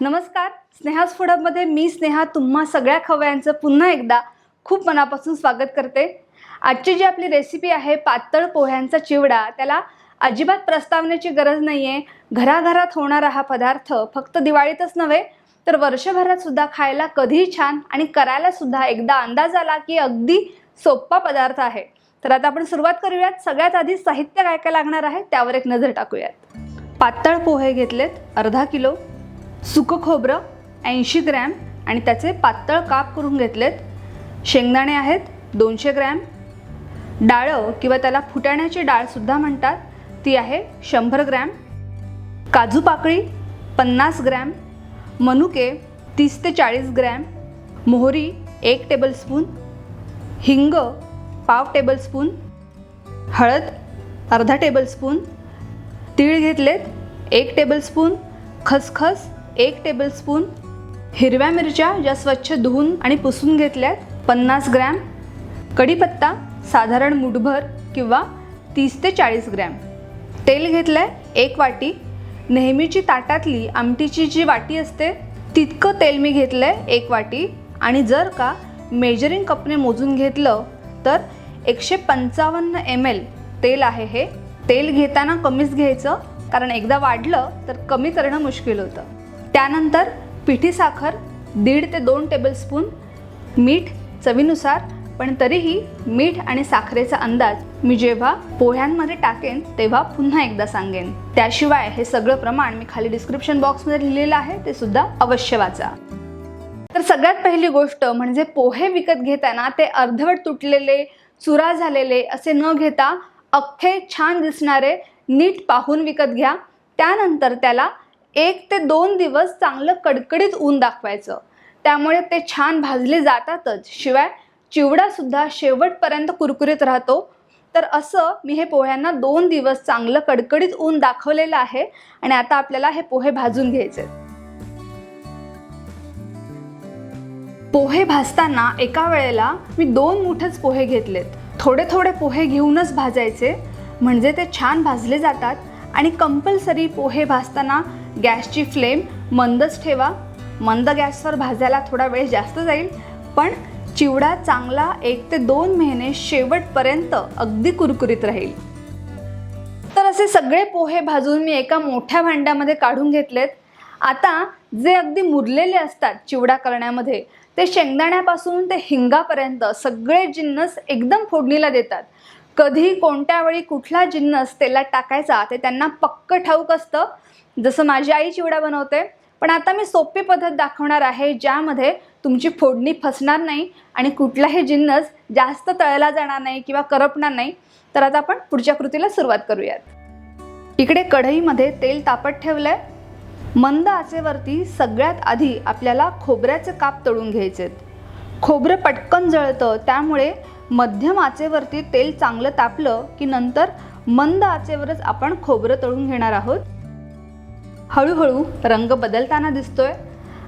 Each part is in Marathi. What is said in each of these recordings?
नमस्कार, स्नेहास फूड हबमध्ये मी स्नेहा तुम्हा सगळ्या खवयांचं पुन्हा एकदा खूप मनापासून स्वागत करते। आजची जी आपली रेसिपी आहे पातळ पोह्यांचा चिवडा, त्याला अजिबात प्रस्तावनेची गरज नाही आहे। घराघरात होणारा हा पदार्थ फक्त दिवाळीतच नव्हे तर वर्षभरात सुद्धा खायला कधीही छान आणि करायला सुद्धा एकदा अंदाज आला की अगदी सोपा पदार्थ आहे। तर आता आपण सुरुवात करूयात। सगळ्यात आधी साहित्य काय काय लागणार आहे त्यावर एक नजर टाकूयात। पातळ पोहे घेतलेत अर्धा किलो, सुकं खोबरं 80 ग्रॅम आणि त्याचे पातळ काप करून घेतलेत, शेंगदाणे आहेत 200 ग्रॅम, डाळ किंवा त्याला फुटाण्याची डाळ सुद्धा म्हणतात ती आहे 100 ग्रॅम, काजू पाकळी 50 ग्रॅम, मनुके 30 ते 40 ग्रॅम, मोहरी 1 टेबलस्पून, हिंग पाव टेबलस्पून, हळद अर्धा टेबलस्पून, तीळ घेतलेत 1 टेबलस्पून, खसखस 1 टेबलस्पून, हिरव्या मिरच्या ज्या स्वच्छ धुवून आणि पुसून घेतल्यात 50 ग्रॅम, कढीपत्ता साधारण मुठभर किंवा 30 ते 40 ग्रॅम, तेल घेतलंय 1 वाटी, नेहमीची ताटातली आमटीची जी वाटी असते तितकं तेल मी घेतलंय 1 वाटी, आणि जर का मेजरिंग कपने मोजून घेतलं तर 155 ml तेल आहे। हे तेल घेताना कमीच घ्यायचं, कारण एकदा वाढलं तर कमी करणं मुश्किल होतं। त्यानंतर पिठी साखर 1.5 ते 2 टेबलस्पून, मीठ चवीनुसार, पण तरीही मीठ आणि साखरेचा अंदाज मी जेव्हा पोह्यांमध्ये टाकेन तेव्हा पुन्हा एकदा सांगेन। त्याशिवाय हे सगळं प्रमाण मी खाली डिस्क्रिप्शन बॉक्समध्ये लिहिलेलं आहे, ते सुद्धा अवश्य वाचा। तर सगळ्यात पहिली गोष्ट म्हणजे पोहे विकत घेताना ते अर्धवट तुटलेले चुरा झालेले असे न घेता अख्खे छान दिसणारे नीट पाहून विकत घ्या। त्यानंतर त्याला 1 ते 2 दिवस चांगलं कडकडीत ऊन दाखवायचं, त्यामुळे ते छान भाजले जातातच, शिवाय चिवडा सुद्धा शेवटपर्यंत कुरकुरीत राहतो। तर असं मी हे पोह्यांना 2 दिवस चांगलं कडकडीत ऊन दाखवलेलं आहे, आणि आता आपल्याला हे पोहे भाजून घ्यायचे। पोहे भाजताना एका वेळेला मी 2 मुठच पोहे घेतलेत। थोडे थोडे पोहे घेऊनच भाजायचे, म्हणजे ते छान भाजले जातात। आणि कंपल्सरी पोहे भाजताना गॅसची फ्लेम मंदच ठेवा। मंद गॅसवर भाजायला थोडा वेळ जास्त जाईल, पण चिवडा चांगला 1 ते 2 महिने शेवटपर्यंत अगदी कुरकुरीत राहील। तर असे सगळे पोहे भाजून मी एका मोठ्या भांड्यामध्ये काढून घेतलेत। आता जे अगदी मुरलेले असतात चिवडा करण्यामध्ये, ते शेंगदाण्यापासून ते हिंगापर्यंत सगळे जिन्नस एकदम फोडणीला देतात। कधी कोणत्या वेळी कुठला जिन्नस तेलात टाकायचा ते त्यांना पक्क ठाऊक असतं, जसं माझी आई चिवडा बनवते। पण आता मी सोपी पद्धत दाखवणार आहे ज्यामध्ये तुमची फोडणी फसणार नाही आणि कुठलाही जिन्नस जास्त तळला जाणार नाही किंवा करपणार नाही। तर आता आपण पुढच्या कृतीला सुरुवात करूयात। इकडे कढईमध्ये तेल तापत ठेवलंय। मंद आचेवरती सगळ्यात आधी आपल्याला खोबऱ्याचे काप तळून घ्यायचेत। खोबरं पटकन जळतं, त्यामुळे मध्यम आचेवरती तेल चांगलं तापलं की नंतर मंद आचेवरच आपण खोबरं तळून घेणार आहोत। हळूहळू रंग बदलताना दिसतोय।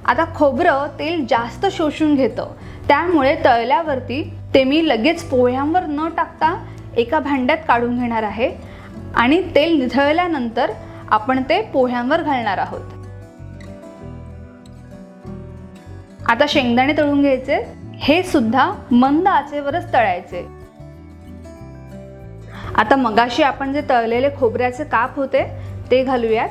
आता खोबरं तेल जास्त शोषून घेतं, त्यामुळे तळल्यावरती ते मी लगेच पोह्यांवर न टाकता एका भांड्यात काढून घेणार आहे, आणि तेल निथळल्यानंतर आपण ते पोह्यांवर घालणार आहोत। आता शेंगदाणे तळून घ्यायचे, हे सुद्धा मंद आचेवरच तळायचे। आता मगाशी आपण जे तळलेले खोबऱ्याचे काप होते ते घालूयात।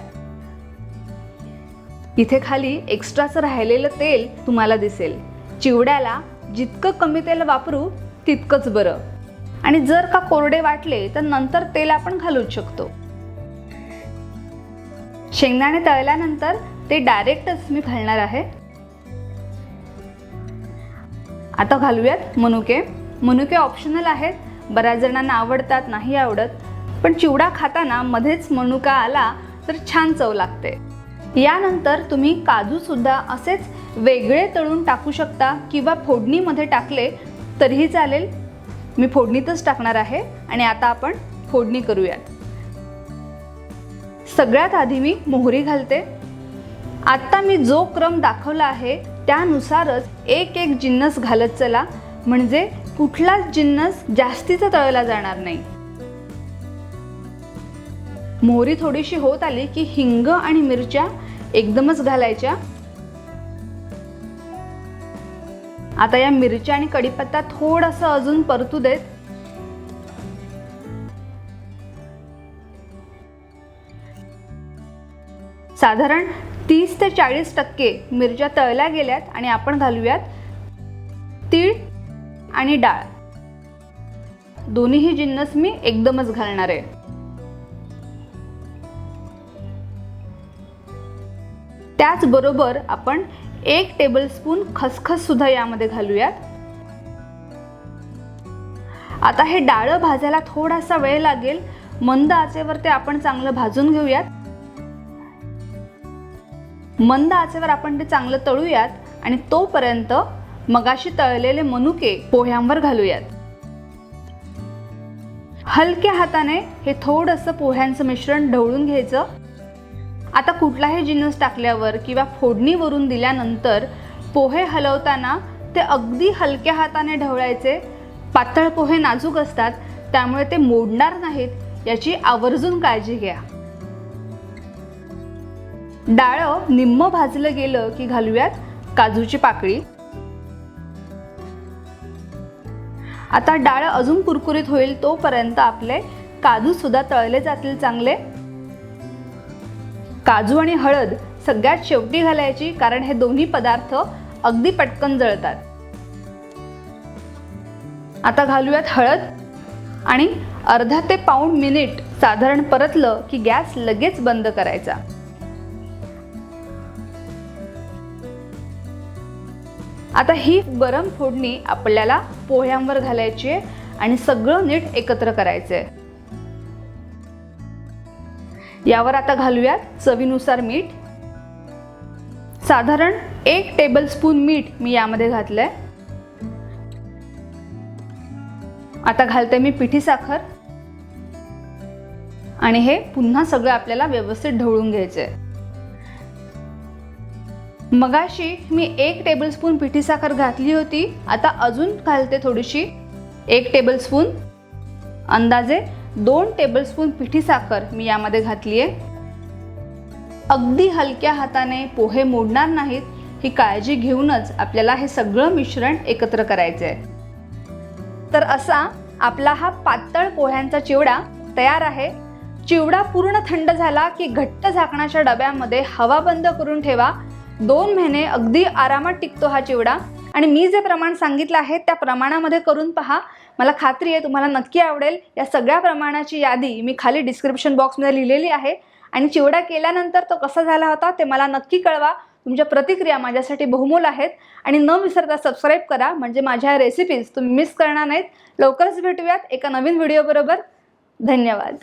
इथे खाली एक्स्ट्राचं राहिलेलं तेल तुम्हाला दिसेल। चिवड्याला जितकं कमी तेल वापरू तितकंच बरं, आणि जर का कोरडे वाटले तर नंतर तेल आपण घालूच शकतो। शेंगदाणे तळल्यानंतर ते डायरेक्टच मी घालणार आहे। आता घालूयात मनुके। मनुके ऑप्शनल आहेत, बऱ्याच जणांना आवडतात, नाही आवडत, पण चिवडा खाताना मध्येच मनुका आला तर छान चव लागते। यानंतर तुम्ही काजू सुद्धा असेच वेगळे तळून टाकू शकता किंवा फोडणीमध्ये टाकले तरीही चालेल। मी फोडणीतच टाकणार आहे, आणि आता आपण फोडणी करूयात। सगळ्यात आधी मी मोहरी घालते। आता मी जो क्रम दाखवला आहे त्यानुसारच एक एक जिन्नस घालत चला, म्हणजे कुठलाच जिन्नस जास्तीचा तळला जाणार नाही। मोहरी थोडीशी होत आली की हिंग आणि मिरच्या एकदमच घालायच्या। आता या मिरच्या आणि कढीपत्ता थोडंसं अजून परतू देत. साधारण 30 ते 40% मिरच्या तळल्या गेल्यात आणि आपण घालूयात तीळ आणि डाळ. दोन्हीही जिन्नस मी एकदमच घालणार आहे. त्याचबरोबर आपण 1 टेबलस्पून खसखस सुद्धा यामध्ये घालूयात. आता हे डाळ भाजायला थोडासा वेळ लागेल. मंद आचेवर ते आपण चांगलं भाजून घेऊयात. मंद आचेवर आपण ते चांगलं तळूयात आणि तोपर्यंत मगाशी तळलेले मनुके पोह्यांवर घालूयात. हलक्या हाताने हे थोडंसं पोह्यांचं मिश्रण ढवळून घ्यायचं. आता कुठलाही जिन्नस टाकल्यावर किंवा फोडणीवरून दिल्यानंतर पोहे हलवताना ते अगदी हलक्या हाताने ढवळायचे. पातळ पोहे नाजूक असतात, त्यामुळे ते मोडणार नाहीत याची आवर्जून काळजी घ्या. डाळ निम्म भाजलं गेलं की घालूयात काजूची पाकळी. आता डाळ अजून कुरकुरीत होईल तोपर्यंत आपले काजू सुद्धा तळले जातील चांगले. काजू आणि हळद सगळ्यात शेवटी घालायची, कारण हे दोन्ही पदार्थ अगदी पटकन जळतात. आता घालूयात हळद आणि अर्धा ते पाऊण मिनिट साधारण परतलं की गॅस लगेच बंद करायचा. आता ही गरम फोडणी आपल्याला पोह्यांवर घालायची आहे आणि सगळं नीट एकत्र करायचं आहे. यावर आता घालूयात चवीनुसार मीठ. साधारण 1 टेबलस्पून मीठ मी यामध्ये घातलंय. आता घालते मी पिठी साखर आणि हे पुन्हा सगळं आपल्याला व्यवस्थित ढवळून घ्यायचंय. मगाशी मी 1 टेबलस्पून पिठी साखर घातली होती. आता अजून घालते थोडीशी, 1 टेबलस्पून. अंदाजे 2 टेबलस्पून पिठी साखर मी यामध्ये घातली आहे. अगदी हलक्या हाताने पोहे मोडणार नाहीत ही काळजी घेऊनच आपल्याला हे सगळं मिश्रण एकत्र करायचं आहे. तर असा आपला हा पातळ पोह्यांचा चिवडा तयार आहे. चिवडा पूर्ण थंड झाला की घट्ट झाकणाच्या डब्यामध्ये हवा बंद करून ठेवा. 2 महिने अगदी आरामात टिकतो हा चिवडा. आणि मी जे प्रमाण सांगितलं आहे त्या प्रमाणामध्ये करून पहा. मला खात्री आहे तुम्हाला नक्की आवडेल. या सगळ्या प्रमाणाची यादी मी खाली डिस्क्रिप्शन बॉक्समध्ये लिहिलेली आहे. आणि चिवडा केल्यानंतर तो कसा झाला होता ते मला नक्की कळवा. तुमच्या प्रतिक्रिया माझ्यासाठी बहुमोल आहेत. आणि न विसरता सबस्क्राईब करा, म्हणजे माझ्या रेसिपीज तुम्ही मिस करणार नाहीत. लवकरच भेटूयात एका नवीन व्हिडिओ बरोबर. धन्यवाद.